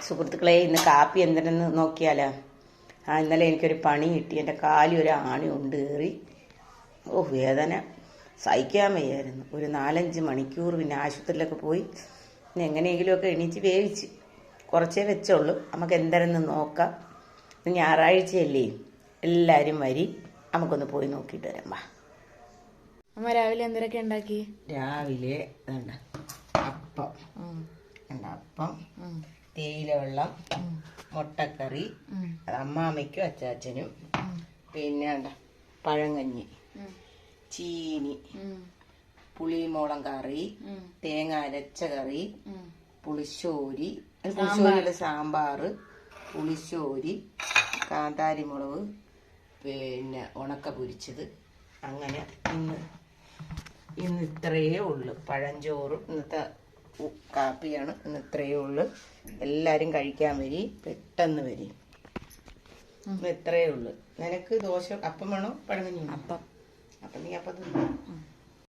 സുഹൃത്തുക്കളെ, ഇന്ന് കാപ്പി എന്തിനെന്ന് നോക്കിയാലോ? ഇന്നലെ എനിക്കൊരു പണി കിട്ടി. എൻ്റെ കാലിൽ ഒരു ആണി ഉണ്ട് കയറി. വേദന സഹിക്കാൻ വയ്യായിരുന്നു. ഒരു 4-5 മണിക്കൂർ പിന്നെ ആശുപത്രിയിലൊക്കെ പോയി എങ്ങനെയെങ്കിലുമൊക്കെ എണീച്ച് വേവിച്ച് കുറച്ചേ വെച്ചുള്ളൂ. നമുക്ക് എന്തിനെന്ന് നോക്കാം. ഞായറാഴ്ചയല്ലേ, എല്ലാവരും വരി, നമുക്കൊന്ന് പോയി നോക്കിയിട്ട് വരാം. വാ. അമ്മ രാവിലെ എന്തൊക്കെ ഉണ്ടാക്കി? രാവിലെ അപ്പം, അപ്പം, തേയില വെള്ളം, മുട്ടക്കറി, അമ്മാമ്മയ്ക്കും അച്ചാച്ചനും, പിന്നെ പഴങ്കഞ്ഞി, ചീനി, പുളിമോളം കറി, തേങ്ങ അരച്ച കറി, പുളിശ്ശോരി, സാമ്പാർ, പുളിശ്ശോരി, കാന്താരിമുളക്, പിന്നെ ഉണക്ക പൊരിച്ചത്. അങ്ങനെ ഇന്ന് ഇത്രയേ ഉള്ളു. പഴഞ്ചോറും ഇന്നത്തെ കാപ്പിയാണ്. ഇന്ന് ഇത്രയേ ഉള്ളു. എല്ലാവരും കഴിക്കാൻ വരി, പെട്ടെന്ന് വരി. ഇന്ന് ഇത്രയേ ഉള്ളു. നിനക്ക് ദോശ അപ്പം വേണോ പഴങ്കഞ്ഞി? അപ്പം. നീ അപ്പം